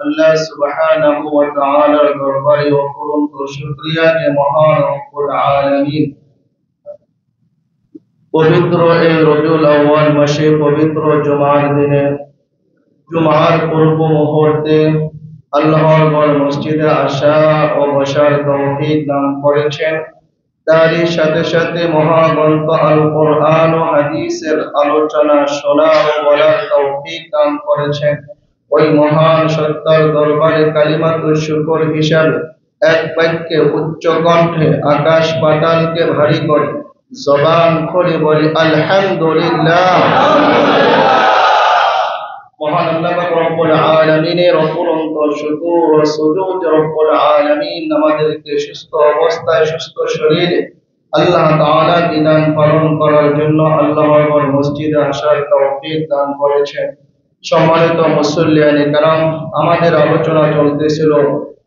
আল্লাহ সুবহানাহু ওয়া তাআলার দরবারে অফুরন্ত শুকরিয়া যে মহান রব্বুল আলামিন পবিত্র এই রবিউল আউয়াল মাসে পবিত্র জুমার দিনে জুমার পূর্ব মুহূর্তে আল্লাহর ঘর মসজিদে আসা ও বসার তৌফিক দান করেছেন। তারই সাথে সাথে মহাগ্রন্থ আল কোরআন ও হাদিসের আলোচনা শোনা ও বলার তৌফিক দান করেছেন। ওই মহান সত্তার দরবারে কালিমাতুল শুকর হিসাবে এক বাক্যে উচ্চ কণ্ঠে আকাশ পাতালকে ভারী করে জবান খুলে বলি আলহামদুলিল্লাহ। মহান আল্লাহ রব্বুল আলামিনের অফুরন্ত শুকর ও সুজুদ রব্বুল আলামিন আমাদেরকে সুস্থ অবস্থায় সুস্থ শরীরে আল্লাহ তাআলা বিধান পালন করার জন্য আল্লাহর ঘর মসজিদে আসার তৌফিক দান করেছেন। সম্মানিত মুসল্লিয়ানে কেরাম, আমাদের আলোচনা চলতেছিল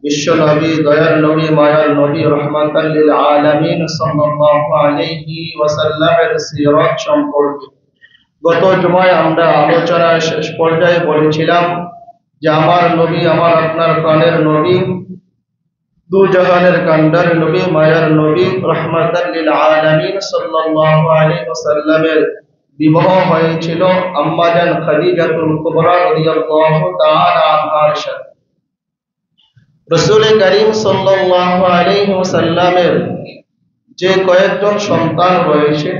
বিশ্ব নবী, দয়ার নবী, মায়ার নবী, রাহমাতাল লিল আলামিন সাল্লাল্লাহু আলাইহি ওয়াসাল্লামের সিরাত সম্পর্কে। গত জুমায় আমরা আলোচনার শেষ পর্যায়ে বলেছিলাম যে আমার নবী, আমার আপনার প্রাণের নবী, দু জাহানের কান্ডার নবী, মায়ার নবী, রাহমাতাল লিল আলামিন সাল্লাল্লাহু আলাইহি ওয়াসাল্লামের বিবাহ হয়েছিল আম্মা জান খাদিজাতুল কুবরা রাদিয়াল্লাহু তাআলা আনহার সাথে। রাসূল করিম সাল্লাল্লাহু আলাইহি ওয়াসাল্লামের যে কয়েকজন সন্তান রয়েছে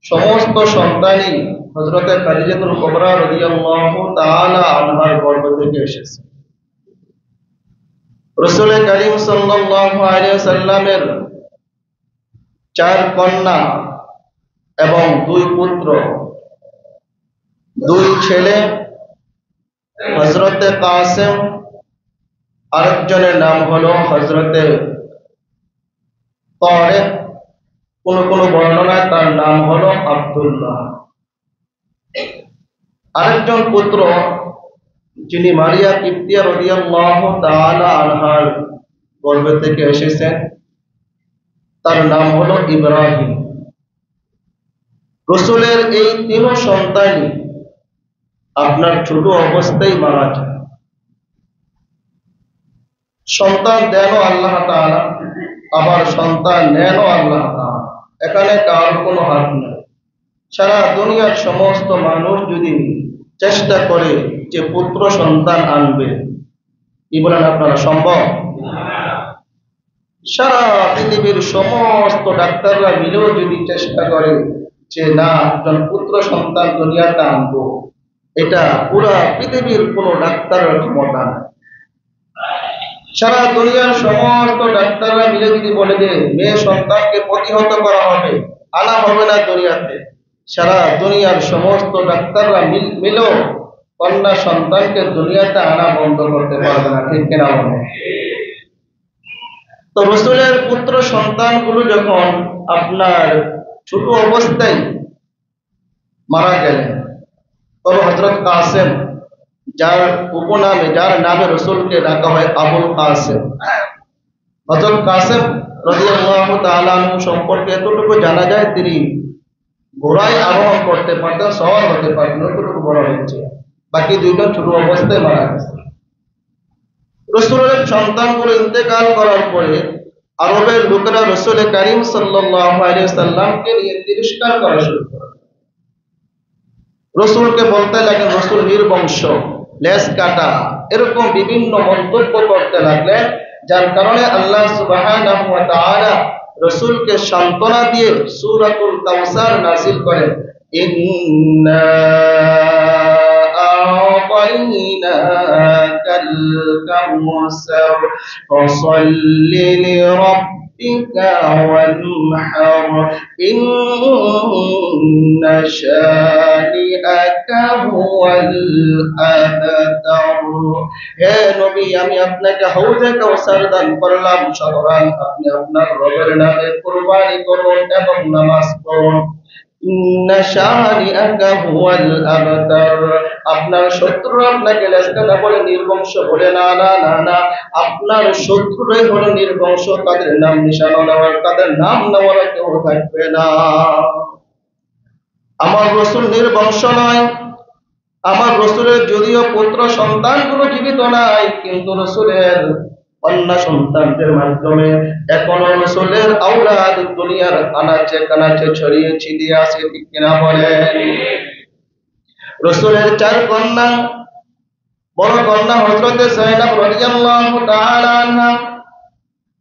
সমস্ত সন্তানই হযরত খাদিজাতুল কুবরা রাদিয়াল্লাহু তাআলা আনহার গর্ভ থেকে এসেছে। রাসূল করিম সাল্লাল্লাহু আলাইহি ওয়াসাল্লামের 4 কন্যা এবং 2 পুত্র, 2 ছেলে হযরতে কাসেম, আরেকজনের নাম হলো হযরতে তারিক, কোন বর্ণনায় তার নাম হলো আব্দুল্লাহ। আরেকজন পুত্র যিনি মারিয়া কিবতিয়া রাদিয়াল্লাহু তাআলা আনহার গর্ভ থেকে এসেছেন, তার নাম হলো ইব্রাহিম। রাসূলের এই 3 সন্তানই আপনার ছোট অবস্থায় মারা যায়। সন্তান দেনও আল্লাহ তাআলা, আবার সন্তান নেনও আল্লাহ তাআলা, এখানে কার কোনো হাত নেই। সারা দুনিয়ার সমস্ত মানুষ যদি চেষ্টা করে যে পুত্র সন্তান আনবে, কি বলেন আপনারা, সম্ভব? সারা পৃথিবীর সমস্ত ডাক্তাররা মিলেও যদি চেষ্টা করে যে না একজন পুত্র সন্তান দুনিয়াতে আনবো, এটা পুরা পৃথিবীর কোনো ডাক্তারের ক্ষমতা নেই। সারা দুনিয়ার সমস্ত ডাক্তাররা মিলে যদি বলে যে মেয়ে সন্তানকে প্রতিহত করা হবে, আনা হবে না দুনিয়াতে, সারা দুনিয়ার সমস্ত ডাক্তাররা মিলেও কন্যা সন্তানকে দুনিয়াতে আনা বন্ধ করতে পারবে না, ঠিক কিনা বলেন? তো রাসূলের পুত্র সন্তানগুলো যখন আপনার ছোট অবস্থায় মারা গেলেন, তবে হযরত কাসেম, যার উপনামে, যার নামে রাসূলকে ডাকা হয় আবুল কাসেম, হযরত কাসেম রাদিয়াল্লাহু তাআলা আনহু সম্পর্কে এতটুকু জানা যায় তিনি ঘোড়ায় আরোহণ করতে পারতেন, সওয়ার হতে পারতেন, এতটুকু বলা হচ্ছে। বাকি 2জন ছোট অবস্থায় মারা গেছে। রাসূলের সন্তানগুলো ইন্তেকাল করার পরে আরবের লোকেরা রাসূল করিম সাল্লাল্লাহু আলাইহি ওয়াসাল্লামকে নিয়ে তিরস্কার করা শুরু করে। রাসূলকে বলতে লাগলেন রাসূল নির্বংশ, লেজ কাটা, এরকম বিভিন্ন মন্তব্য করতে লাগলেন, যার কারণে আল্লাহ সুবহানাহু ওয়া তাআলা রাসূলকে সান্ত্বনা দিয়ে সূরাতুল কাউসার নাযিল করেন, ইন্না আ'তাইনাকাল কাউসার ফাসাল্লি লিরাব্বিকা ওয়ানহার ইন্না শানিআকা হুয়াল আবতার। হে নবী, আমি আপনাকে হাউজে কাউসার দান করলাম, সুতরাং আপনি আপনার রবের নামে কুরবানি করুন এবং নামাজ পড়ুন। ইন্না শানিআকা হুয়াল আবতার, আপনার শত্রু আপনাকে লেজকাটা বলে নির্বংশ বলে, না না না না, আপনার শত্রুরাই হলো নির্বংশ, তাদের নাম নিশানা নেওয়ার, তাদের নাম নেওয়ার কেউ থাকবে না। আমার রাসূল নির্বংশ নয়, আমার রাসূলের যদিও পুত্র সন্তানগুলো জীবিত নাই, কিন্তু রাসূলের কন্যা সন্তানদের মাধ্যমে এখনো রাসূলের আওলাদ দুনিয়ার আনাচে কানাচে ছড়িয়ে ছিটিয়ে আছে, ঠিক কিনা বলেন? রাসূলের চার কন্যা, বড় কন্যা হযরতে যায়েনব রাদিয়াল্লাহু তাআলা আনহা,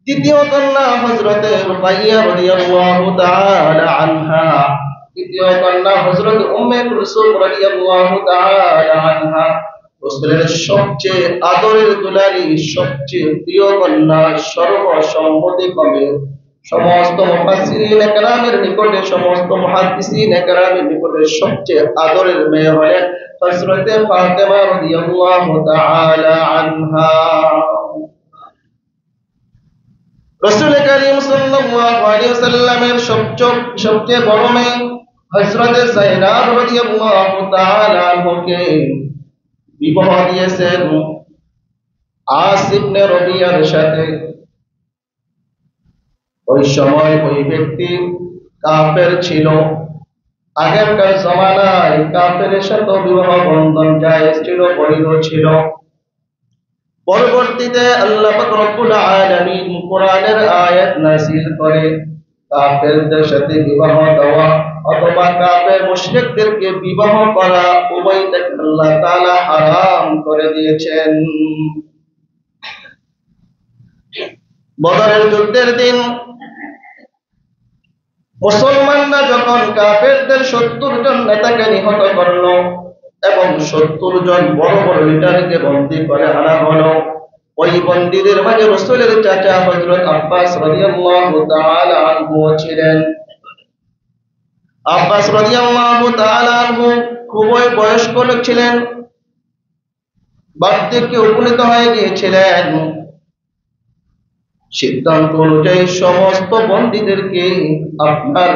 দ্বিতীয় কন্যা হযরতে রুকাইয়া রাদিয়াল্লাহু তাআলা আনহা, তৃতীয় কন্যা হযরত উম্মে কুলসুম রাদিয়াল্লাহু তাআলা আনহা। রাসূলের সবচেয়ে আদরের দুলারি, সবচেয়ে প্রিয় কন্যা, সর্বসম্মতিক্রমে সমস্ত মুফাসসিরিন একরামের নিকটে, সমস্ত মুহাদ্দিসিন একরামের নিকটে সবচেয়ে আদরের মেয়ে হলেন হযরতে ফাতেমা রাদিয়াল্লাহু তাআলা আনহা। রাসূল করিম সাল্লাল্লাহু আলাইহি ওয়াসাল্লামের সবচেয়ে বড় মেয়ে হযরতে যায়েনব রাদিয়াল্লাহু তাআলা আনহাকে বিবাহ দিয়েছেন আস ইবনে রবিয়ার সাথে। ওই সময় ওই ব্যক্তি কাফের ছিল। আগেরকার জামানায় কাফেরের সাথে বিবাহ বন্ধন জায়েজ ছিল, বৈধ ছিল। পরবর্তীতে আল্লাহ পাক রব্বুল আলামিন কোরআনের আয়াত নাযিল করে কাফেরদের সাথে বিবাহ দেওয়া অথবা কাফের মুশরিকদেরকে বিবাহ করা উভয়টাকে আল্লাহ তাআলা হারাম করে দিয়েছেন। বদরের যুদ্ধের দিন মুসলমানরা যখন কাফেরদের 70 জন নেতাকে নিহত করল এবং 70 জন বড় বড় লিডারকে বন্দী করে আনা হলো, ওই বন্দীদের মাঝে রাসূলের চাচা হযরত আব্বাস রাদিয়াল্লাহু তাআলা আনহু ছিলেন। আব্বাস রাদিয়াল্লাহু তাআলা আনহু খুবই বয়স্ক লোক ছিলেন, বার্ধক্যে উপনীত হয়ে গিয়েছিলেন। সিদ্ধান্ত অনুযায়ী সমস্ত বন্দীদেরকে আপনার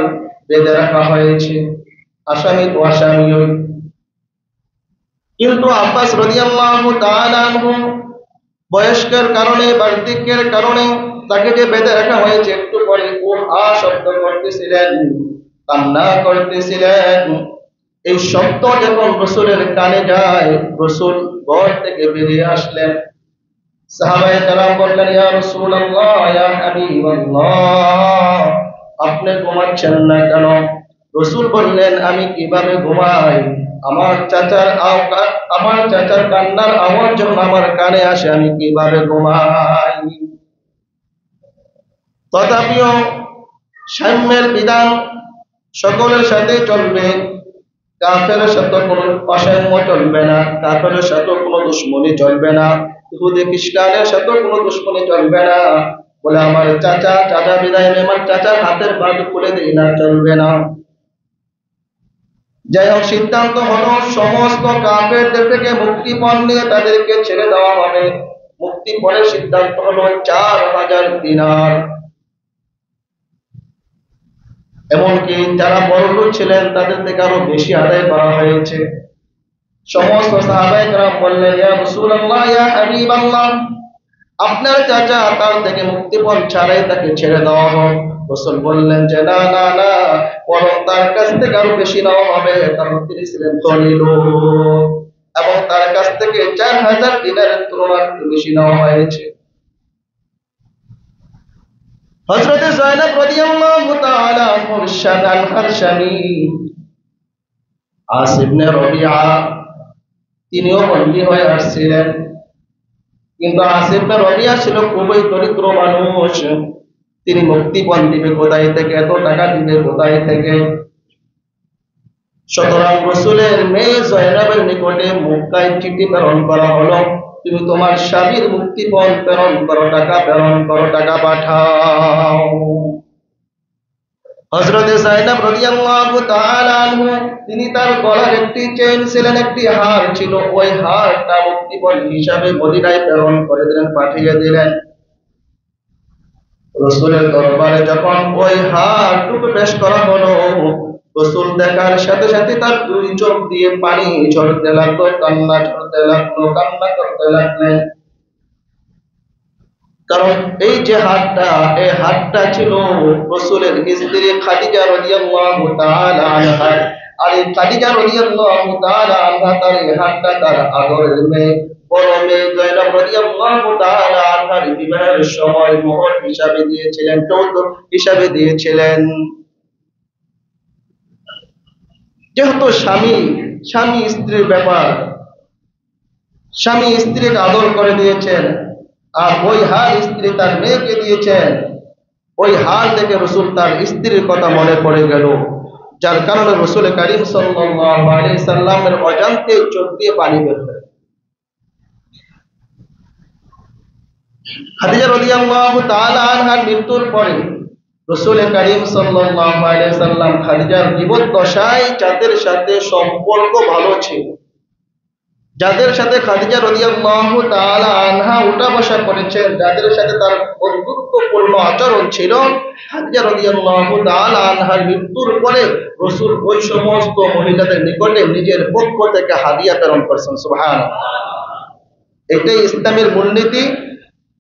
বেঁধে রাখা হয়েছে, আসামি তো আসামি। কিন্তু আব্বাস রাদিয়াল্লাহু তাআলা আনহু বয়স্কের কারণে, বার্ধক্যের কারণে তাকে যে বেঁধে রাখা হয়েছে, একটু পরে ও শব্দ করতেছিলেন, কান্না করতেছিলেন। এই শব্দ যখন রাসূলের কানে যায়, রাসূল ঘর থেকে বেরিয়ে আসলেন। সাহাবায়ে কেরাম বললেন, ইয়া রাসূলুল্লাহ, ইয়া হাবিবাল্লাহ, আপনি ঘুমাচ্ছেন না কেন? রাসূল বললেন, আমি কিভাবে ঘুমাই? আমার চাচার কান্নার আওয়াজ যখন আমার কানে আসে, আমি কিভাবে ঘুমাই? তথাপিও সাম্যের বিধান সকলের সাথে চলবে, কাফেরের সাথে কোনো অসাম্য চলবে না, কাফেরের সাথে কোনো দুশমনি চলবে না, ইহুদি খ্রিস্টানের সাথে কোনো দুশমনি চলবে না। বলে আমার চাচা বিদায়, আমার চাচার হাতের বাঁধ খুলে দিই না, চলবে না। যাই হোক, সিদ্ধান্ত হলো সমস্ত কাফেরদের থেকে মুক্তিপণ নিয়ে তাদেরকে ছেড়ে দেওয়া হবে। মুক্তিপণের সিদ্ধান্ত হলো 4000 দিনার। এমনকি যারা বড়লোক ছিলেন তাদের থেকে আরো বেশি আদায় করা হয়েছে। সমস্ত সাহাবায়ে কেরাম বললেন, ইয়া রাসূলুল্লাহ, ইয়া হাবিবাল্লাহ, আপনার চাচা, তার থেকে মুক্তিপণ ছাড়াই তাকে ছেড়ে দেওয়া হোক। রাসূল বললেন যে না না না, বরং তার কাছ থেকে আরো বেশি নেওয়া হবে, কারণ তিনি ছিলেন ধনী লোক এবং তার কাছ থেকে 4000 দিনারের তুলনায় বেশি নেওয়া হয়েছে। হযরতে যায়েনব রাদিয়াল্লাহু তাআলা আনহুর স্বামী আস ইবনে রবিআ, তিনিও বন্দী হয়ে আসছিলেন। কিন্তু আস ইবনে রবিআ ছিল খুবই দরিদ্র মানুষ। তিনি মুক্তিপণ দিবে কোথায় থেকে, এত টাকা দিবে কোথায় থেকে? সুতরাং রাসূলের মেয়ে যায়েনবের নিকটে মক্কায় চিঠি প্রেরণ করা হলো, তুমি তোমার স্বামীর মুক্তিপণ প্রেরণ করো, টাকা প্রেরণ করো, টাকা পাঠাও। হযরতে যায়েনব রাদিয়াল্লাহু তাআলা আনহু, তিনি তার গলার একটি চেইন ছিলেন, একটি হার ছিল, ওই হারটা মুক্তিপণ হিসাবে মদিনায় প্রেরণ করে দিলেন, পাঠিয়ে দিলেন। রাসূলের দরবারে যখন ওই হারটুকু পেশ করা হলো, রাসূল দেখার সাথে সাথে তার দুই চোখ দিয়ে পানি ঝরতে লাগলো, কান্না করতে লাগলেন। কারণ এই যে হাতটা, এই হাতটা ছিল রাসূলের স্ত্রী খাদিজা রাদিয়াল্লাহু তাআলা আনহা আর এই খাদিজা রাদিয়াল্লাহু তাআলা আনহা তার এই হারটা তার আদরের মেয়ে বড় মেয়ে জয়নব রাদিয়াল্লাহু তাআলা আনহার বিবাহের সময় মোহর হিসাবে দিয়েছিলেন, যৌতুক হিসাবে দিয়েছিলেন। যেহেতু স্বামী স্ত্রীর ব্যাপার, স্বামী স্ত্রীকে আদর করে দিয়েছেন, আর ওই হার স্ত্রী তার মেয়েকে দিয়েছেন, ওই হার দেখে রসুল তার স্ত্রীর কথা মনে পড়ে গেল, যার কারণে রসুল করিম সাল্লাল্লাহু আলাইহি সাল্লামের অজান্তে চোখ দিয়ে পানি বের হয়। খাদিজা রাদিয়াল্লাহু তাআলা আনহার মৃত্যুর পরে রসুল করিম সাল্লাল্লাহু আলাইহি সাল্লাম খাদিজার জীবদ্দশায় যাদের সাথে সম্পর্ক ভালো ছিল, যাদের সাথে খাদিজা রাদিয়াল্লাহু তাআলা আনহা উঠা বসা করেছেন, যাদের সাথে তার বন্ধুত্বপূর্ণ আচরণ ছিল, খাদিজা রাদিয়াল্লাহু তাআলা আনহার মৃত্যুর পরে রাসূল ওই সমস্ত মহিলাদের নিকটে নিজের পক্ষ থেকে হাদিয়া প্রেরণ করেছেন। সুবহানাল্লাহ। এটাই ইসলামের মূলনীতি।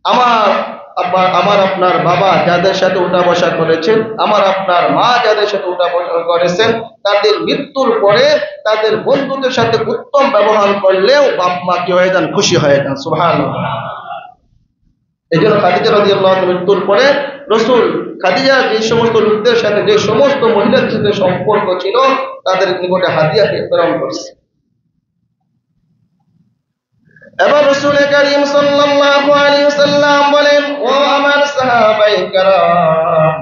আমার আপনার বাবা যাদের সাথে উঠা বসা করেছেন, আমার আপনার মা যাদের সাথে উঠা বসা করেছেন, তাদের মৃত্যুর পরে তাদের বন্ধুদের সাথে উত্তম ব্যবহার করলেও বাপ মা কি হয়ে যান? খুশি হয়ে যান। সুবহানাল্লাহ। এই জন্য খাদিজা রাদিয়াল্লাহু আনহা মৃত্যুর পরে রাসূল খাদিজা যে সমস্ত লোকদের সাথে, যে সমস্ত মহিলাদের সাথে সম্পর্ক ছিল, তাদের নিকটে হাদিয়া প্রেরণ করছে। এবার রাসূল করিম সাল্লাল্লাহু আলাইহি ওয়াসাল্লাম বলেন, ও আমার সাহাবায়ে কেরাম,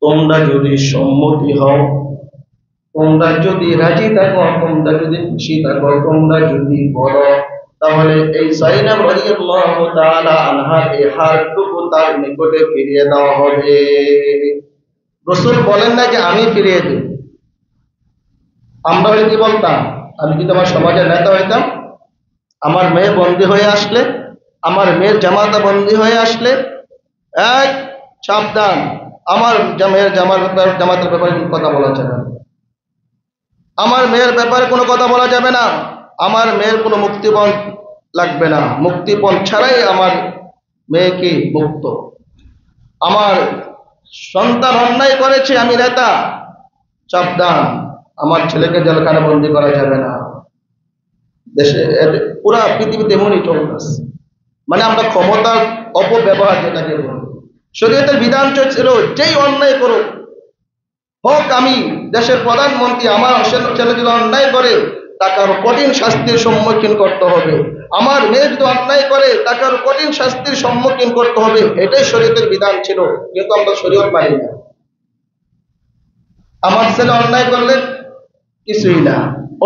তোমরা যদি সম্মতি হও, তোমরা যদি রাজি থাকো, তোমরা যদি খুশি থাকো, তোমরা যদি বলো, তাহলে এই যায়েনব রাদিয়াল্লাহু তাআলা আনহার এই হারটুকু তার নিকটে ফিরিয়ে দেওয়া হবে। রাসূল বলেন না যে আমি ফিরিয়ে দেব। আমরা হলে কি বলতাম? আমি যদি আমার সমাজের নেতা হইতাম, আমার মেয়ে বন্দী হয়ে আসলে, আমার মেয়ের জামাতা বন্দী হয়ে আসলে, এক সাবধান, আমার মেয়ের জামাতের ব্যাপারে কোনো কথা বলা যাবে না, আমার মেয়ের ব্যাপারে কোনো কথা বলা যাবে না, আমার মেয়ের কোনো মুক্তিপণ লাগবে না, মুক্তিপণ ছাড়াই আমার মেয়েকে মুক্ত, আমার সন্তান অন্যায় করেছে, আমি নেতা, সাবধান, আমার ছেলেকে জেলখানে বন্দী করা যাবে না। দেশে পুরা পৃথিবীতে এমনই চলতেছে। মানে আমরা ক্ষমতার অপব্যবহার যেটাকে বলি। শরীয়তের বিধান ছিল যেই অন্যায় করুক, হোক আমি দেশের প্রধানমন্ত্রী, আমার ছেলে যদি অন্যায় করে তাকে আরো কঠিন শাস্তির সম্মুখীন করতে হবে, আমার মেয়ে যদি অন্যায় করে তাকে আরো কঠিন শাস্তির সম্মুখীন করতে হবে, এটাই শরীয়তের বিধান ছিল। কিন্তু আমরা শরীয়ত মানি না। আমার ছেলে অন্যায় করলে কিছুই না,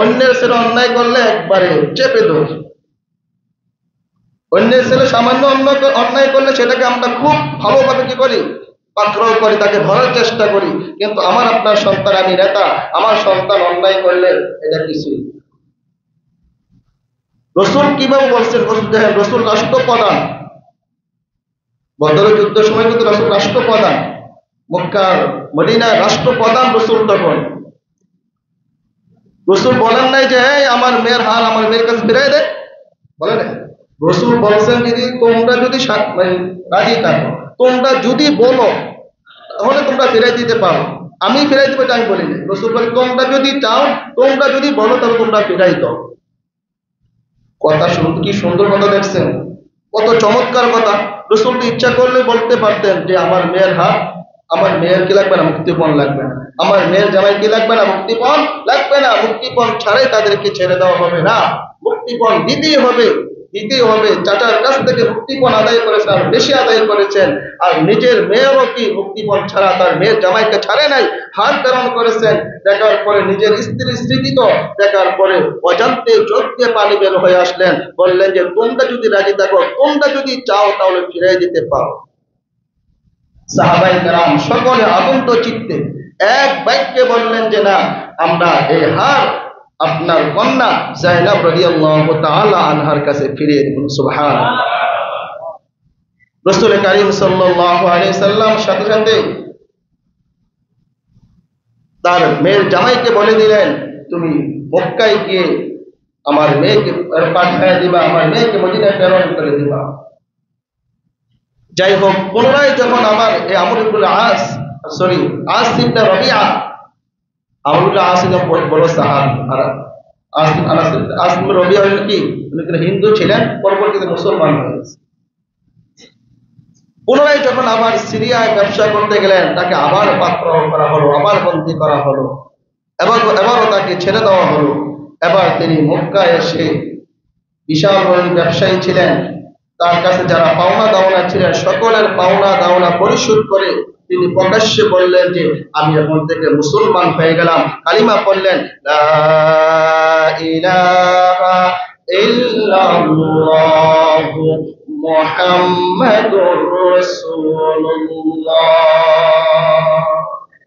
অন্যের ছেলে অন্যায় করলে একবারে চেপে দোষ। অন্যের ছেলে সামান্য অন্যায় করলে সেটাকে আমরা খুব ভালোভাবে কি করি? পাকড়াও করি, তাকে ধরার চেষ্টা করি। কিন্তু আমার আপনার সন্তান, আমি নেতা, আমার সন্তান অন্যায় করলে এটা কিছুই। রাসূল কিভাবে বলছেন? রাসূল রাষ্ট্রপ্রধান। বদরের যুদ্ধের সময় কিন্তু রাসূল রাষ্ট্রপ্রধান, মক্কার মদিনার রাষ্ট্রপ্রধান রাসূল তখন। রাসূল বলেন নাই যে আমার মেয়ের হার আমার মেয়ের কাছে ফিরাই দে, বলে না। রাসূল বলছেন যদি তোমরা যদি রাজি থাকো, তোমরা যদি বলো, তাহলে তোমরা ফিরাই দিতে পারো। আমি ফিরাই দিতে আমি বলি না। রাসূল বলে তোমরা যদি চাও, তোমরা যদি বলো, তাহলে তোমরা ফিরাই দাও। কথা শুনতে কি সুন্দর কথা, দেখছেন কত চমৎকার কথা। রাসূল তো ইচ্ছা করলে বলতে পারতেন যে আমার মেয়ের হাত, আমার মেয়ের কি লাগবে না? মুক্তিপণ লাগবে না। আমার মেয়ের জামাই কি লাগবে না? মুক্তিপণ লাগবে না। মুক্তিপণ ছাড়াই তাদেরকে ছেড়ে দেওয়া হবে না, মুক্তিপণ দিতেই হবে, দিতেই হবে। চাচার কাছ থেকে মুক্তিপণ আদায় করেছেন, আর বেশি আদায় করেছেন। আর নিজের মেয়েরও কি মুক্তিপণ ছাড়া তার মেয়ের জামাইকে ছাড়ে নাই, হার প্রেরণ করেছেন। দেখার পরে নিজের স্ত্রীর স্মৃতি তো দেখার পরে অজান্তে চোখ দিয়ে পানি বের হয়ে আসলেন, বললেন যে তোমরা যদি রাজি থাকো, তোমরা যদি চাও, তাহলে ফিরাই দিতে পারো। সাহাবায়ে কেরাম সকলে আনন্দ চিত্তে এক বাক্যে বললেন যে না, আমরা এই হার আপনার কন্যা যায়েনব রাদিয়াল্লাহু তাআলা আনহার কাছে ফিরিয়ে দেব। সুবহানাল্লাহ। রাসূল করিম সাল্লাল্লাহু আলাইহি সাল্লাম সাথে সাথে তার মেয়ের জামাইকে বলে দিলেন, তুমি মক্কায় গিয়ে আমার মেয়েকে পাঠিয়ে দিবা, আমার মেয়েকে মদিনায় প্রেরণ করে দিবা। যাই হোক, পুনরায় যখন আমার এই আমর ইবনে আস ইবনে রবিআ আমরুল আসিম বড় সাহাবী, আর আসিম রবিয়া হলেন কি, উনি হিন্দু ছিলেন, পরবর্তীতে মুসলমান হয়েছে। পুনরায় যখন আবার সিরিয়ায় ব্যবসা করতে গেলেন, তাকে আবার পাকড়াও করা হলো, আবার বন্দী করা হলো, এবারও তাকে ছেড়ে দেওয়া হলো। এবার তিনি মক্কায় এসে, বিশাল বড় ব্যবসায়ী ছিলেন, তার কাছে যারা পাওনা দাওনা ছিলেন সকলের পাওনা দাওনা পরিশোধ করে তিনি প্রকাশ্যে বললেন যে আমি এখন থেকে মুসলমান হয়ে গেলাম, কালিমা পড়লেন, লা ইলাহা ইল্লাল্লাহু মুহাম্মাদুর রাসূলুল্লাহ।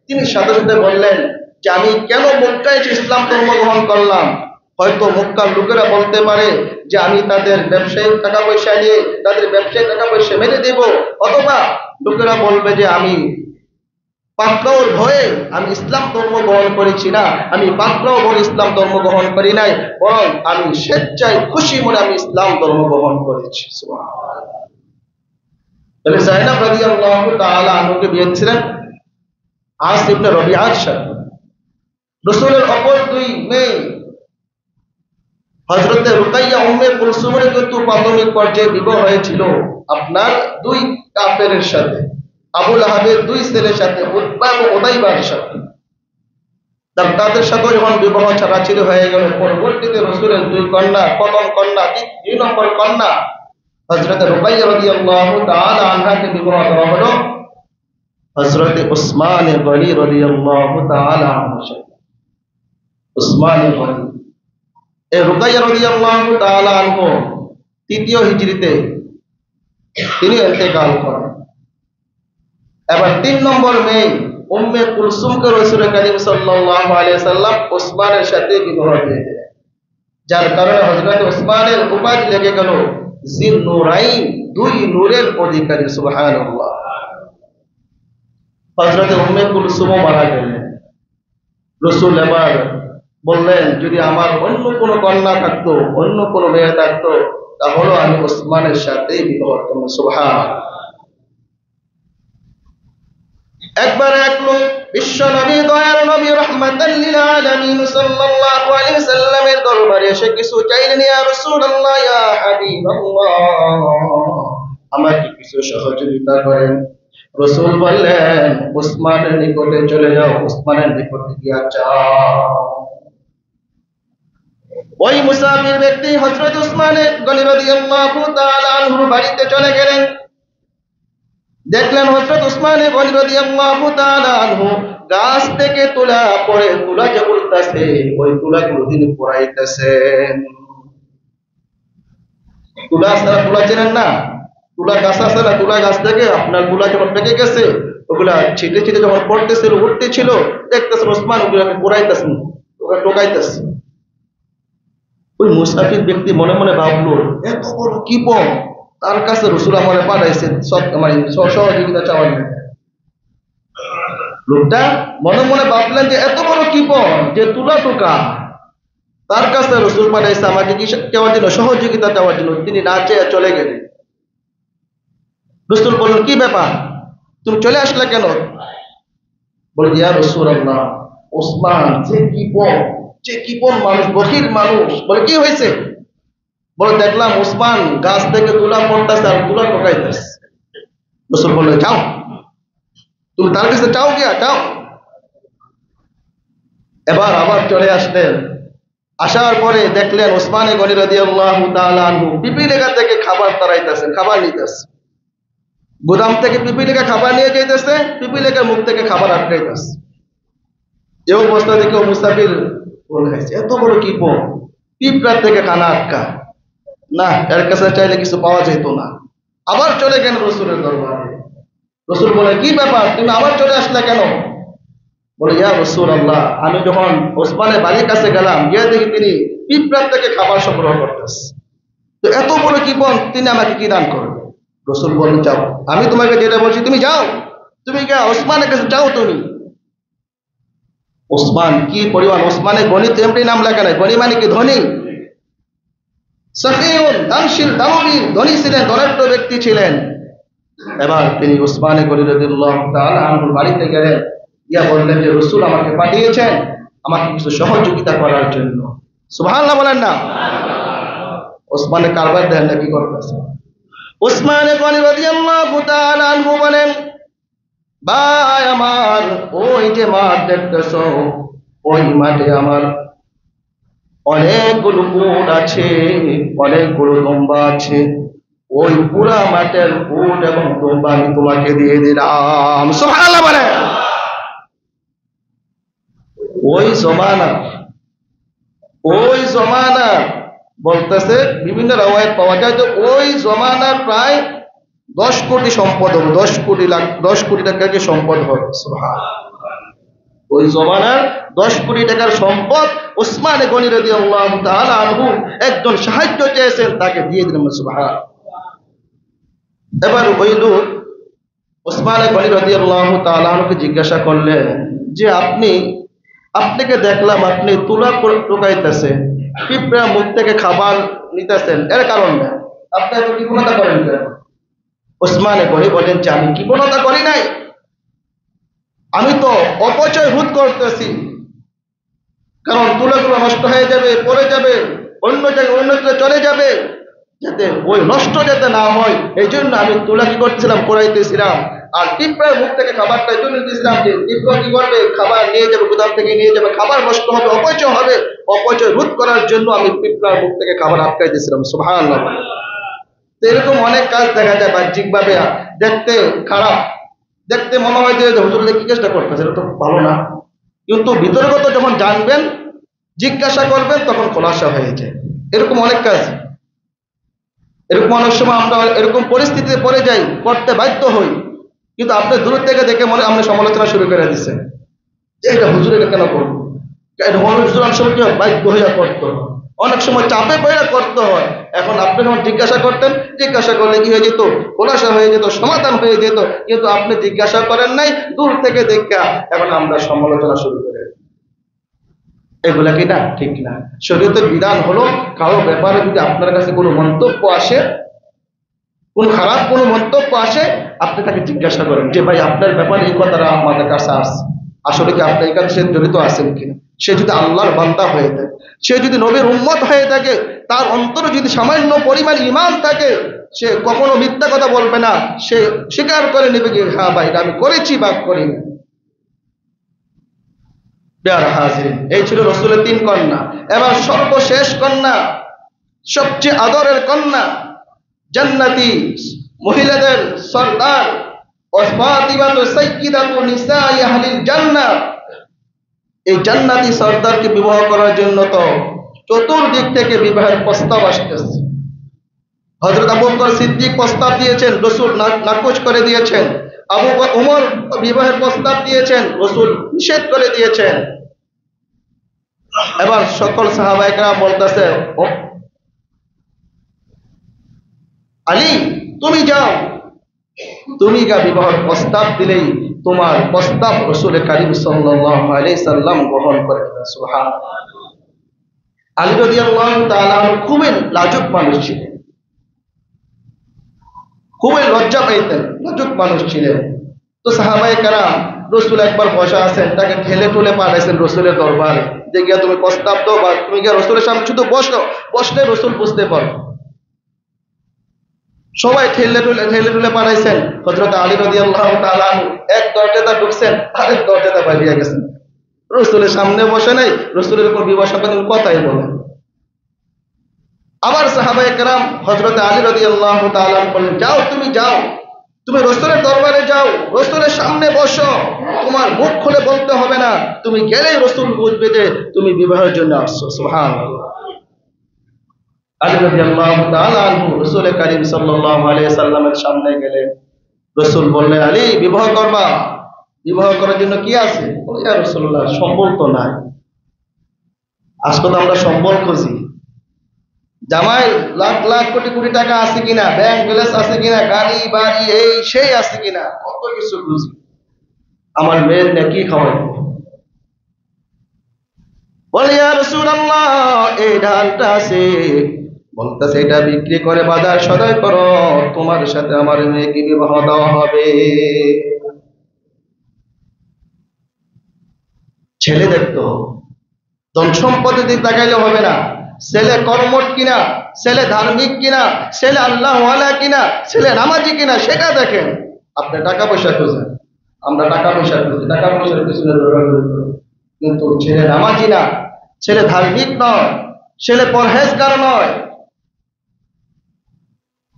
তিনি সাথে সাথে বললেন যে আমি কেন মক্কায় এসে ইসলাম ধর্ম গ্রহণ করলাম। হয়তো মক্কার লোকেরা বলতে পারে যে আমি তাদের ব্যবসায়িক টাকা পয়সা নিয়ে তাদের ব্যবসায়িক টাকা পয়সা মেরে দেব, অথবা লোকেরা বলবে যে আমি পাকড়াওর ভয়ে আমি ইসলাম ধর্ম গ্রহণ করেছি না, আমি পাকড়াও বলে ইসলাম ধর্ম গ্রহণ করি নাই, বরং আমি স্বেচ্ছায় খুশি মনে আমি ইসলাম ধর্ম গ্রহণ করেছি। সুবহানাল্লাহ। তাহলে যায়েনব রাদিয়াল্লাহু তাআলা আনহুকে বিয়ে দিয়েছিলেন আস ইবনে রবিআর সাথে। রাসূলের অপর দুই মেয়ে হযরতে রুকাইয়া উম্মে কুলসুমের কিন্তু প্রাথমিক পর্যায়ে বিবাহ হয়েছিল আপনার দুই কাফেরের সাথে, আবু লাহাবের দুই ছেলের সাথে, উতবা ও উতাইবার সাথে। তাদের সাথে যখন বিবাহ ছাড়াছাড়ি হয়ে গেল, পরবর্তীতে রাসূলের দুই কন্যা, প্রথম কন্যা, দুই নম্বর কন্যা হযরতে রুকাইয়া রাদিয়াল্লাহু তাআলা আনহাকে বিবাহ দেওয়া হলো হযরতে উসমান গনি রাদিয়াল্লাহু তাআলা আনহু সাথে। উসমান গনি, এই রুকাইয়া রাদিয়াল্লাহু তাআলা আনহু তৃতীয় হিজরিতে তিনি ইন্তেকাল করেন। এবার তিন নম্বর মেয়ে উম্মে কুলসুমকে রাসূল করিম সাল্লাল্লাহু আলাইহি সাল্লাম উসমানের সাথে বিবাহ দিয়ে দিলেন, যার কারণে হযরত উসমানের উপাধি লেগে গেল জিন নূরাইন, দুই নূরের অধিকারী। সুবহানাল্লাহ। হযরত উম্মে কুলসুমও মারা গেলেন। রাসূল এবার বললেন যদি আমার অন্য কোনো কন্যা থাকতো, অন্য কোনো মেয়ে থাকতো, তাহলে আমি উসমানের সাথে বিবাহ করতাম। সুবহানাল্লাহ। একবার এক লোক বিশ্ব নবী, দয়ার নবী, রাহমাতাল লিল আলামিন সাল্লাল্লাহু আলাইহি সাল্লামের দরবারে এসে কিছু চাইলেন, ইয়া রাসূলুল্লাহ, ইয়া হাবিবাল্লাহ, আমাকে কিছু সহযোগিতা করেন। রাসূল বললেন উসমানের নিকটে চলে যাও, উসমানের নিকটে গিয়া চাও। ওই মুসাফির ব্যক্তি হযরত উসমান গনি রাদিয়াল্লাহু তাআলা আনহুর বাড়িতে চলে গেলেন। দেখলেন হযরত উসমান গনি রাদিয়াল্লাহু তাআলা আনহু গাছ থেকে তুলা পড়ে, তুলা যে উঠতেছে, ওই তুলাগুলো তিনি পোড়াইতেছেন। তুলা চেনেন না? তুলা গাছ আছে না, তুলা গাছ থেকে আপনার তুলা যখন পেকে গেছে, ওগুলা ছিটে ছিটে যখন পড়তেছিল, উঠতেছিল, দেখতেছেন ওসমান ওগুলাকে পোড়াইতেছেন, ওগুলা টোকাইতেছে। ওই মুসাফির ব্যক্তি মনে মনে ভাবলো এত বড় কিপন, তার কাছে রাসূল আমারে পাঠাইছে সহযোগিতা চাওয়ার জন্য। লোকটা মনে মনে ভাবলেন যে এত বড় কিপন যে তুলা টোকা, তার কাছে রাসূল পাঠাইছে আমাকে কি চাওয়ার জন্য, সহযোগিতা চাওয়ার জন্য। তিনি না চেয়ে চলে গেলেন। রাসূল বললেন কি ব্যাপার, তুমি চলে আসলে কেন? বলে ইয়া রাসূলুল্লাহ, ওসমান যে কিপন মানুষ, বখির মানুষ। বলে কি হয়েছে? বলে দেখলাম ওসমান গাছ থেকে তুলা পড়তেছে আর তুলা টোকাইতেছে। রাসূল বললেন যাও, তুমি তার কাছে চাও গিয়া চাও। এবার আবার চলে আসলেন। আসার পরে দেখলেন ওসমান গনি রাদিয়াল্লাহু তাআলা আনহু পিপিলিকা থেকে খাবার তাড়াইতেছেন, খাবার নিতেছে। গোদাম থেকে পিপিলিকা খাবার নিয়ে যাইতেছে, পিপিলিকার মুখ থেকে খাবার আটকাইতেছে। এই অবস্থা দেখে মুসাফির বলে এত বড় কিপন, পিঁপড়ার থেকে খানা আটকা, না এর কাছে চাইলে কিছু পাওয়া যেত না। আবার চলে গেলেন রাসূলের দরবারে। রাসূল বলে কি ব্যাপার, তুমি আবার চলে আসলে কেন? বলে ইয়া রাসূলুল্লাহ, আমি যখন ওসমানের বাড়ির কাছে গেলাম, গিয়ে দেখি তিনি পিঁপড়ার থেকে খাবার সংগ্রহ করতেছে। তো এত বড় কিপন, তিনি আমাকে কি দান করবে? রাসূল বলেন যাও, আমি তোমাকে যেটা বলছি তুমি যাও, তুমি গিয়ে ওসমানের কাছে যাও। তুমি ওসমান কি পরিমাণ, ওসমানের গনি এমনি নাম লেখা নাই, গনি মানে কি ধনী, সফিউন দানশীল, দানবীর, ধনী ছিলেন, ধনাঢ্য ব্যক্তি ছিলেন। এবার তিনি ওসমান গনি রাদিয়াল্লাহু তাআলা আনহুর বাড়িতে গেলেন, গিয়া বললেন যে রাসূল আমাকে পাঠিয়েছেন, আমাকে কিছু সহযোগিতা করার জন্য। সুবহানাল্লাহ বলেন না? ওসমানের কারবার দেন না কি করতেছে। ওসমান গনি রাদিয়াল্লাহু তাআলা আনহু বলেন, ভাই আমার, ওই যে মাঠ দেখতেছো, ওই মাঠে আমার অনেকগুলো উট আছে, অনেকগুলো দুম্বা আছে। ওই পুরা মাঠের উট এবং দুম্বা আমি তোমাকে দিয়ে দিলাম। সুবহানাল্লাহ বলেন। ওই জমানা বলতেছে, বিভিন্ন রাওয়ায়াত পাওয়া যায় যে ওই জমানার প্রায় 10 কোটি সম্পদ হবে, 10 কোটি টাকার যে সম্পদ হবে। সুবহানাল্লাহ। ওই জমানার 10 কোটি টাকার সম্পদ ওসমান গনি রাদিয়াল্লাহু তাআলা আনহু একজন সাহায্য চেয়েছেন, তাকে দিয়ে দিলেন। সুবহানাল্লাহ। এবার ওই লোক ওসমান গনি রাদিয়াল্লাহু তাআলা আনহুকে জিজ্ঞাসা করলেন যে আপনাকে দেখলাম আপনি তুলা টোকাইতেছেন, পিঁপড়া মুখ থেকে খাবার নিতেছেন, এর কারণ না, আপনি এত কৃপণতা করেন কেন? ওসমান গনি বলেন যে আমি কৃপণতা করি নাই, আমি তো অপচয় রোধ করতেছি। কারণ তুলাগুলো নষ্ট হয়ে যাবে, পড়ে যাবে, অন্য জায়গায় অন্যত্র চলে যাবে, যাতে ওই নষ্ট যাতে না হয় এই জন্য আমি তুলা কি করছিলাম, পড়াইতেছিলাম। আর পিঁপড়ার মুখ থেকে খাবারটা এই জন্য দিয়েছিলাম যে পিঁপড়া কি করবে, খাবার নিয়ে যাবে, গুদাম থেকে নিয়ে যাবে, খাবার নষ্ট হবে, অপচয় হবে, অপচয় রোধ করার জন্য আমি পিঁপড়ার মুখ থেকে খাবার আটকাই দিয়েছিলাম। সুবহানাল্লাহ। তো এরকম অনেক কাজ দেখা যায় বাহ্যিকভাবে দেখতে খারাপ, দেখতে মনে হয় যে হুজুর কি চেষ্টা করতেছে, এটা তো ভালো না, কিন্তু ভিতরগত যখন জানবেন, জিজ্ঞাসা করবেন, তখন খোলাসা হয়ে যায়। এরকম অনেক কাজ, এরকম অনেক সময় আমরা এরকম পরিস্থিতিতে পড়ে যাই, করতে বাধ্য হই, কিন্তু আপনি দূর থেকে দেখে মনে আপনি সমালোচনা শুরু করে দিচ্ছেন যে এটা হুজুর এটা কেন করবো, এটা হুজুর অনেক সময় কি হয়, বাধ্য হইয়া করতে হয়, অনেক সময় চাপে পড়ে করতে হয়। এখন আপনি যখন জিজ্ঞাসা করতেন, জিজ্ঞাসা করলে কি হয়ে যেত, খোলাসা হয়ে যেত, সমাধান হয়ে যেত, কিন্তু আপনি জিজ্ঞাসা করেন নাই, দূর থেকে দেখা এখন আমরা সমালোচনা শুরু করে। এগুলা কি না? ঠিক না। শরীয়তের বিধান হলো কারো ব্যাপারে যদি আপনার কাছে কোনো মন্তব্য আসে, কোন খারাপ কোনো মন্তব্য আসে, আপনি তাকে জিজ্ঞাসা করেন যে ভাই আপনার ব্যাপারে এই কথাটা আমাদের কাছে আসছে, আসলে কি আপনি এই কাজে জড়িত আছেন কিনা। সে যদি আল্লাহর বান্দা হয়ে থাকে, সে যদি নবীর উম্মত হয়ে থাকে, তার অন্তরে যদি সামান্য পরিমাণ ঈমান থাকে, সে কখনো মিথ্যা কথা বলবে না, সে স্বীকার করে নেবে যে হ্যাঁ ভাই এটা আমি করেছি বা করিনি। প্যারা হাজিরিন, এই ছিল রাসূলের 3 কন্যা। এবার সর্বশেষ কন্যা, সবচেয়ে আদরের কন্যা, জান্নাতি মহিলাদের সরদার, ফাতিমাতু সাইয়্যিদাতু নিসাই আহলিল জান্নাহ। এই জান্নাতি সরদারকে বিবাহ করার জন্য তো চতুর্দিক থেকে বিবাহের প্রস্তাব আসতেছে। হযরত আবু বকর সিদ্দিক প্রস্তাব দিয়েছেন, রাসূল নাকচ করে দিয়েছেন। আবু বকর ওমর বিবাহের প্রস্তাব দিয়েছেন, রাসূল নিষেধ করে দিয়েছেন। এবার সকল সাহাবায়ে কেরাম বলতেছে, আলী তুমি যাও, তুমি গা বিবাহের প্রস্তাব দিলেই তোমার প্রস্তাব রাসূল কারীম সাল্লাল্লাহু আলাইহি সাল্লাম গ্রহণ করে নেবেন। সুবহানাল্লাহ। আলী রাদিয়াল্লাহু তাআলা খুবই লাজুক মানুষ ছিলেন, খুবই লজ্জা পাইতেন, লাজুক মানুষ ছিলেন। তো সাহাবায়ে কেরাম রাসূল একবার বসা আছেন, তাকে ঠেলে ঠুলে পাঠাইছেন রাসূলের দরবারে, যে গিয়া তুমি প্রস্তাব দাও, বা তুমি গিয়া রাসূলের সামনে শুধু বসো, বসলে রাসূল বুঝতে পারবে। সবাই ঠেলে ঠুলে পাঠাইছেন। হযরত আলী রাদিয়াল্লাহু তাআলা এক দরজাটা ঢুকছেন, আরেক দরজাটা বাইরে গেছেন, রাসূলের সামনে বসে নাই, রাসূলের উপর বিবাহ সম্পর্কে কথাই বলেন। আবার সাহাবায়ে কেরাম হযরত আলী রাদিয়াল্লাহু তাআলা বললেন, যাও তুমি যাও, তুমি রাসূলের দরবারে যাও, রাসূলের সামনে বসো, তোমার মুখ খুলে বলতে হবে না, তুমি গেলেই রাসূল বুঝবে যে তুমি বিবাহের জন্য আসছো। সুবহানাল্লাহ। আলী রাদিয়াল্লাহু তাআলা আনহু রাসূল কারীম সাল্লাল্লাহু আলাইহি সাল্লামের সামনে গেলেন। রাসূল বললেন, আলী বিবাহ করবা, বিবাহ করার জন্য কি আছে? বলে, ইয়া রাসূলুল্লাহ সম্বল তো নাই। আজকে তো আমরা সম্বল খুঁজি, জামাই লাখ লাখ কোটি কোটি টাকা আছে কিনা, ব্যাংক ব্যালেন্স আছে কিনা, গাড়ি বাড়ি এই সেই আছে কিনা, কত কিছু খুঁজি, আমার মেয়ের নাকি খাওয়াবো। বলে, ইয়া রাসূলুল্লাহ এই ধানটা আছে, বলতেছে এটা বিক্রি করে বাজার সদাই করো, তোমার সাথে আমার মেয়েকে বিবাহ দেওয়া হবে। ছেলে দেখতো ধন সম্পদের দিকে তাকাইলে হবে না। ছেলে কর্মঠ কিনা, ছেলে ধার্মিক কিনা, ছেলে আল্লাহওয়ালা কিনা, ছেলে নামাজি কিনা, সেটা দেখেন। আপনি টাকা পয়সা খুঁজেন, আমরা টাকা পয়সা খুঁজি, টাকা পয়সার পিছনে দৌড়াদৌড়ি করি, কিন্তু ছেলে নামাজি না, ছেলে ধার্মিক নয়, ছেলে পরহেজগার নয়।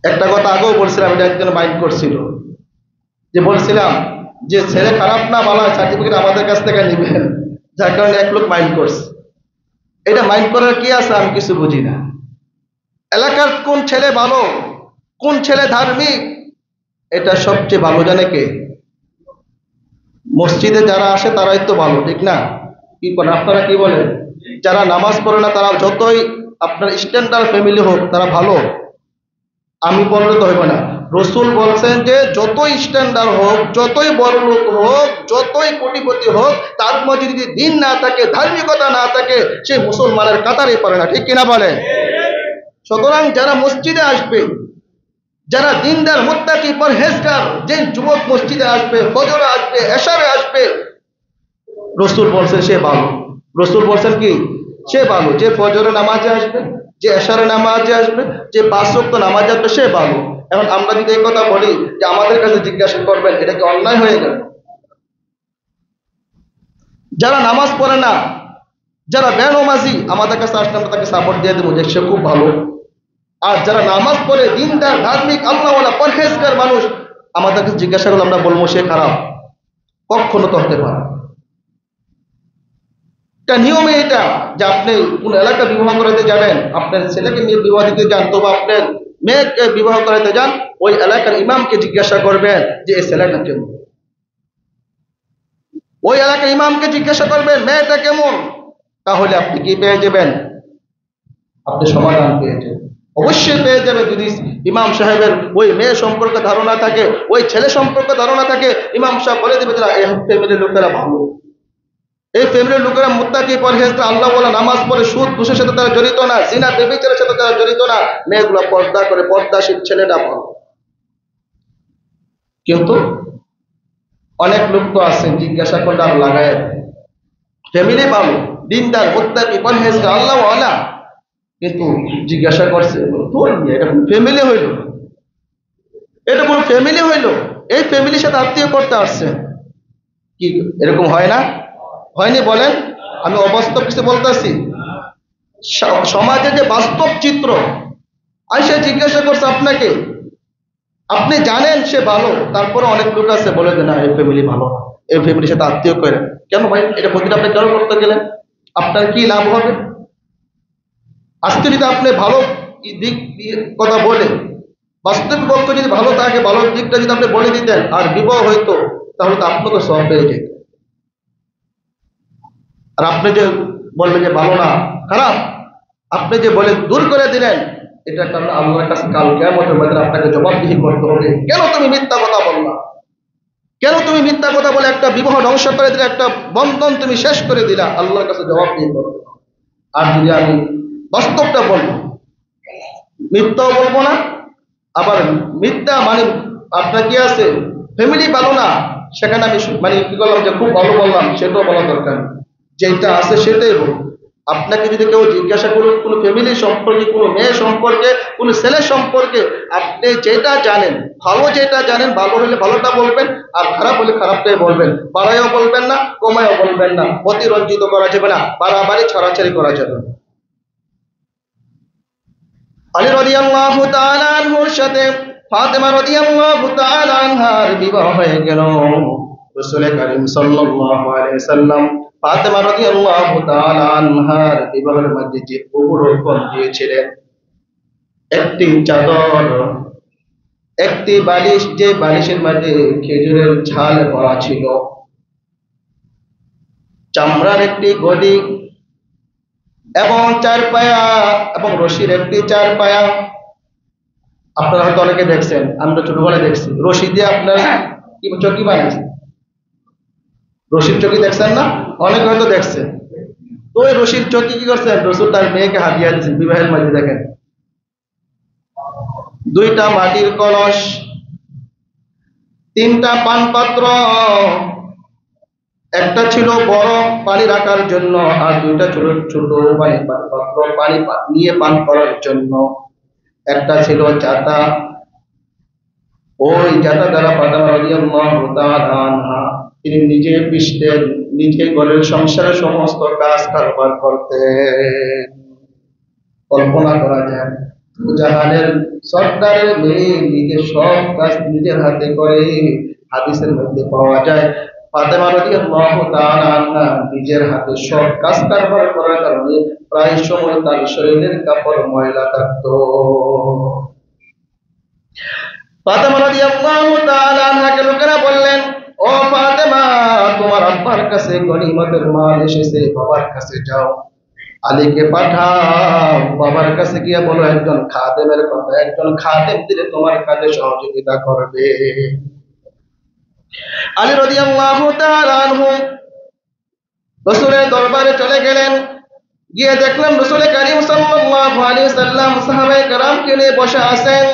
একটা কথা আগেও বলছিলাম, এটা একজন মাইন্ড করছিল, যে বলছিলাম যে ছেলে খারাপ না ভালো সার্টিফিকেট আমাদের কাছ থেকে নেবেন, যার কারণে এক লোক মাইন্ড করছে। এটা মাইন্ড করার কি আছে আমি কিছু বুঝি না। এলাকার কোন ছেলে ভালো, কোন ছেলে ধার্মিক, এটা সবচেয়ে ভালো জানে কে? মসজিদে যারা আসে তারাই তো ভালো, ঠিক না? কি করেন আপনারা, কি বলেন? যারা নামাজ পড়ে না তারা যতই আপনার স্ট্যান্ডার্ড ফ্যামিলি হোক তারা ভালো, আমি বললে তো হইব না। রসুল বলছেন যে যতই স্ট্যান্ডার্ড হোক, যতই বড় লোক হোক, যতই কোটিপতি হোক, তার মধ্যে যদি দিন না থাকে, ধার্মিকতা না থাকে, সে মুসলমানের কাতারে পড়ে না, ঠিক কিনা বলেন? সুতরাং যারা মসজিদে আসবে, যারা দিনদার মুত্তাকি পরহেজগার, যে যুবক মসজিদে আসবে, ফজরে আসবে, এশারে আসবে, রসুল বলছেন সে ভালো। রসুল বলছেন কি? সে ভালো। যে ফজরে নামাজে আসবে, যে এশারে নামাজে আসবে, যে 5 ওয়াক্ত নামাজে আসবে, সে ভালো। এখন আমরা যদি এই কথা বলি যে আমাদের কাছে জিজ্ঞাসা করবেন, এটা কি অন্যায় হয়ে গেল? যারা নামাজ পড়ে না, যারা বেনমাজি, আমাদের কাছে আসলে আমরা তাকে সাপোর্ট দিয়ে দেবো যে সে খুব ভালো। আর যারা নামাজ পড়ে, দিনদার, ধার্মিক, আল্লাহওয়ালা, পরহেজগার মানুষ, আমাদের কাছে জিজ্ঞাসা করলে আমরা বলবো সে খারাপ। কখনো তো হতে পারে এটা নিয়মে, এটা যে আপনি কোন এলাকা বিবাহ করাতে যাবেন, আপনার ছেলেকে নিয়ে বিবাহ দিতে যান, তবে আপনার মেয়েকে বিবাহ করাতে যান, ওই এলাকার ইমামকে জিজ্ঞাসা করবেন যে এই ছেলেটা কেমন। ওই এলাকার ইমামকে জিজ্ঞাসা করবেন মেয়েটা কেমন, তাহলে আপনি কি পেয়ে যাবেন? আপনি সমাধান পেয়ে যাবেন, অবশ্যই পেয়ে যাবেন। যদি ইমাম সাহেবের ওই মেয়ে সম্পর্কে ধারণা থাকে, ওই ছেলে সম্পর্কে ধারণা থাকে, ইমাম সাহেব বলে দেবে যে এই ফ্যামিলির লোকেরা ভালো, এই ফ্যামিলির লোকেরা মুত্তাকি পরহেজগার, আল্লাহ ওয়ালা, নামাজ পড়ে, সুদ ঘুষের সাথে তারা জড়িত না, জিনা ব্যভিচারের সাথে তারা জড়িত না, মেয়েগুলো পর্দা করে, পর্দাশীল, ছেলেটা ভালো। কিন্তু অনেক লোক তো আছেন জিজ্ঞাসা করলে আর লাগায়, ফ্যামিলি ভালো, দিনদার, মুত্তাকি পরহেজগার, আল্লাহ ওয়ালা, কিন্তু জিজ্ঞাসা করছে তোর এটা কোন ফ্যামিলি হইল? এটা কোন ফ্যামিলি হইল? এই ফ্যামিলির সাথে আত্মীয় করতে আসছে কি? এরকম হয় না? হয়নি বলেন? আমি অবাস্তব কিছু বলতেছি? সমাজে যে বাস্তব চিত্র, আর সে জিজ্ঞাসা করছে আপনাকে, আপনি জানেন সে ভালো, তারপরে অনেক লোক আছে বলে যে না এই ফ্যামিলি ভালো, এই ফ্যামিলির সাথে আত্মীয় করেন। কেন ভাই? এটা প্রতিটা আপনি কেন করতে গেলেন? আপনার কি লাভ হবে? আজকে যদি আপনি ভালো দিক কথা বলে, বাস্তবিক পক্ষ যদি ভালো থাকে, ভালো দিকটা যদি আপনি বলে দিতেন আর বিবাহ হইতো, তাহলে তো আপনাকে সব পেয়ে যেত। আর আপনি যে বলবেন যে ভালো না, খারাপ, আপনি যে বলে দূর করে দিলেন, এটার কারণে আল্লাহর কাছে কাল কিয়ামতের ময়দানে আপনাকে জবাবদিহি করতে হবে। কেন তুমি মিথ্যা কথা বললা? কেন তুমি মিথ্যা কথা বলে একটা বিবাহ ধ্বংস করে দিলে, একটা বন্ধন তুমি শেষ করে দিলা? আল্লাহর কাছে জবাবদিহি করতে হবে। আর যদি আমি বাস্তবটা বলবো, মিথ্যাও বলবো না, আবার মিথ্যা মানে আপনার কি আছে ফ্যামিলি ভালো না, সেখানে আমি মানে কি করলাম যে খুব ভালো বললাম, সেটাও বলা দরকার। যেটা আছে সেটাই হোক। আপনাকে যদি কেউ জিজ্ঞাসা করুন কোনো ফ্যামিলি সম্পর্কে, কোনো মেয়ে সম্পর্কে, কোনো ছেলে সম্পর্কে, আপনি যেটা জানেন, ভালো যেটা জানেন, ভালো হলে ভালোটা বলবেন, আর খারাপ হলে খারাপটাই বলবেন। বাড়াইও বলবেন না, কমাইও বলবেন না, অতিরঞ্জিত করা যাবে না, বাড়াবাড়ি ছাড়াছাড়ি করা যাবে না। আলী রাদিয়াল্লাহু তাআলা আনহুর সাথে ফাতেমা রাদিয়াল্লাহু তাআলা আনহার বিবাহ হয়ে গেল। রাসূল কারীম সাল্লাল্লাহু আলাইহি সাল্লাম ফাতেমা রাদিয়াল্লাহু তাআলা আনহার বিবাহের মধ্যে যে উপঢৌকন দিয়েছিলেন, একটি চাদর, একটি বালিশ, যে বালিশের মধ্যে খেজুরের ছাল ভরা ছিল, চামড়ার একটি গদি এবং 4 পায়া, এবং রশির একটি 4 পায়া। আপনারা হয়তো অনেকে দেখছেন, আমরা ছোটবেলায় দেখছি রশি দিয়ে আপনার কি চকি বানাইছে, রশির চকি দেখছেন না? অনেকে হয়তো দেখছেন। তো ওই রশির চকি কি করছেন? রসুল তার মেয়েকে হাতিয়া দিয়েছেন বিবাহের মধ্যে। দেখেন, 2টা মাটির কলস, 3টা পান পাত্র, একটা ছিল বড় পানি রাখার জন্য, আর দুইটা ছিল ছোট পাত্র পানি নিয়ে পান করার জন্য। একটা ছিল জাতা, ওই জাতা দ্বারা ফাতেমা রাদিয়াল্লাহু তাআলা আনহা তিনি নিজে পিষতেন, নিজে ঘরের সংসারের সমস্ত কাজ কারবার করতেন। কল্পনা করা যায় জাহানের সর্দারের মেয়ে নিজের সব কাজ নিজের হাতে করে। হাদিসের মধ্যে পাওয়া যায় ফাতেমা রাদিয়াল্লাহু তাআলা আনহা নিজের হাতে সব কাজ কারবার করার কারণে প্রায় সময় তার শরীরের কাপড় ময়লা থাকতো। ফাতেমা রাদিয়াল্লাহু তাআলা আনহাকে লোকেরা বললেন, ও ফাতেমা, তোমার আব্বার কাছে গনিমতের মাল এসেছে, বাবার কাছে যাও, আলীকে পাঠাও, বাবার কাছে গিয়ে বলো একজন খাদেমের কথা, একজন খাদেম দিলে তোমার কাজে সহযোগিতা করবে। আলী রাদিয়াল্লাহু তাআলা আনহু রাসূলের দরবারে চলে গেলেন। গিয়ে দেখলেন রাসূল কারীম সাল্লাল্লাহু আলাইহি সাল্লাম সাহাবায়ে কেরামকে নিয়ে বসে আছেন।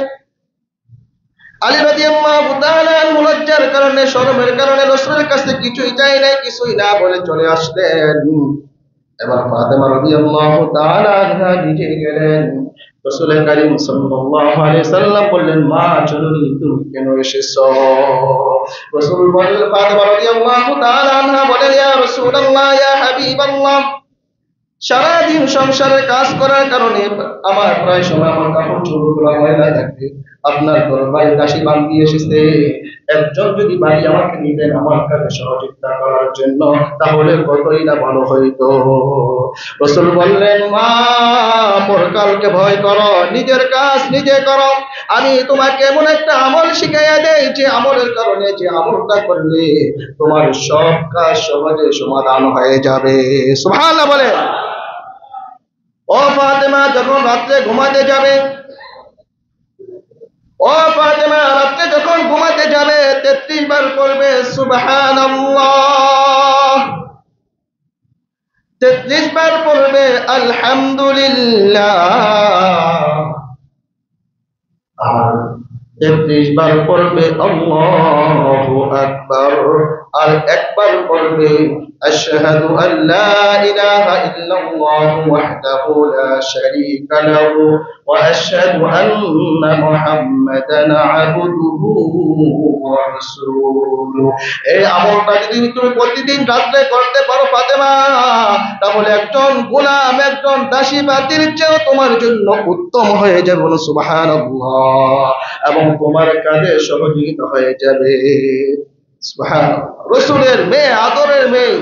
আলী রাদিয়াল্লাহু তাআলা আনহু লজ্জার কারণে, শরমের কারণে রাসূলের কাছে কিছুই চাই নাই, কিছুই না বলে চলে আসলেন। এবার ফাতেমা রাদিয়াল্লাহু তাআলা আনহা নিজে গেলেন। রাসূল কারীম সাল্লাল্লাহু আলাইহি সাল্লাম বললেন, মা জননী তুমি কেন এসেছো? রাসূল বললেন, ফাতেমা রাদিয়াল্লাহু তাআলা আনহা বলেন, ইয়া রাসূলুল্লাহ, ইয়া হাবিবাল্লাহ, সারাদিন সংসারের কাজ করার কারণে আমার প্রায় সময় আমার কাপড় চোপড়গুলো ময়লা থাকে। আপনার দরবারে দাসী বান্দি এসেছে, একজন যদি বাড়ি আমাকে নিতেন আমার কাছে সহযোগিতা করার জন্য, তাহলে কতই না ভালো হইতো। রাসূল বললেন, মা পরকালকে ভয় করো, নিজের কাজ নিজে করো। আমি তোমাকে এমন একটা আমল শিখাইয়া দেই যে আমলের কারণে, যে আমলটা করলে তোমার সব কাজ সহজে সমাধান হয়ে যাবে। সুবহানাল্লাহ বলে। ও ফাতেমা, যখন রাত্রে ঘুমাতে যাবে, ও ফাতেমা রাত্রে যখন ঘুমাতে যাবে 33 বার পড়বে সুবহানাল্লাহ, 33 বার পড়বে আলহামদুলিল্লাহ, আর 33 বার পড়বে আল্লাহু আকবার, আর একবার পড়বে আশহাদু আল্লা ইলাহা ইল্লাল্লাহু ওয়াহদাহু লা শারীকা লাহু ওয়া আশহাদু আন্না মুহাম্মাদান আবদুহু ওয়া রাসূলুহু। এই আমলটা যদি তুমি প্রতিদিন রাতে করতে পারো ফাতেমা, তাহলে একজন গোলাম, একজন দাসী বাতির চেয়েও তোমার জন্য উত্তম হয়ে যাবে। সুবহানাল্লাহ। এবং তোমার কাজে সহযোগিতা হয়ে যাবে। সুবহানাল্লাহ। রাসূলের মেয়ে, আদরের মেয়ে,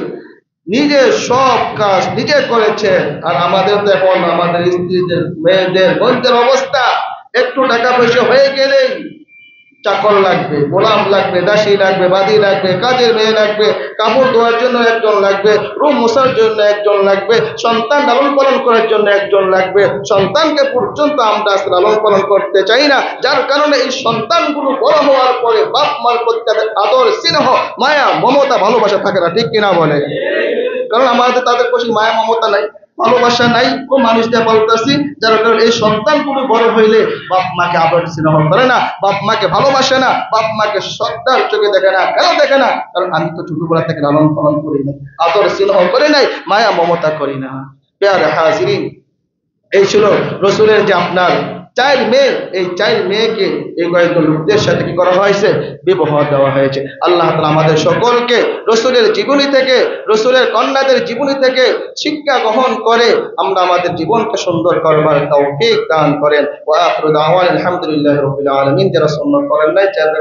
নিজে সব কাজ নিজে করেছেন। আর আমাদের তো এখন আমাদের স্ত্রীদের, মেয়েদের, বোনদের অবস্থা, একটু টাকা পয়সা হয়ে গেলেই চাকর লাগবে, গোলাম লাগবে, দাসী লাগবে, বাদী লাগবে, কাজের মেয়ে লাগবে, কাপড় ধোয়ার জন্য একজন লাগবে, রুম মোছার জন্য একজন লাগবে, সন্তান লালন পালন করার জন্য একজন লাগবে। সন্তানকে পর্যন্ত আমরা লালন পালন করতে চাই না, যার কারণে এই সন্তানগুলো বড় হওয়ার পরে বাপ মার প্রতি তাদের আদর, স্নেহ, মায়া, মমতা, ভালোবাসা থাকে না, ঠিক কিনা বলে? কারণ আমাদের তাদের প্রতি মায়া মমতা নাই, ভালোবাসা নাই, ও মানুষ দিয়ে বলতেছি, যার কারণে এই সন্তানগুলো বড় হইলে বাপ মাকে আদর স্নেহ করে না, বাপ মাকে ভালোবাসে না, বাপ মাকে শ্রদ্ধার চোখে দেখে না। কেন দেখে না? কারণ আমি তো ছোটবেলা থেকে লালন পালন করি নাই, আদর স্নেহ করি নাই, মায়া মমতা করি না। প্যারে হাজিরিন, এই ছিল রসুলের যে আপনার চাইল্ড মেয়ে, এই চাইল্ড মেয়েকে এই কয়েকজন লোকদের সাথে কি করা হয়েছে? বিবাহ দেওয়া হয়েছে। আল্লাহ তাআলা আমাদের সকলকে রসুলের জীবনী থেকে, রসুলের কন্যাদের জীবনী থেকে শিক্ষা গ্রহণ করে আমরা আমাদের জীবনকে সুন্দর করবার তৌফিক দান করেন। ওয়া আখিরু দাওয়ানা আলহামদুলিল্লাহি রাব্বিল আলামিন। যারা সুন্নাত করেন নাই, যারা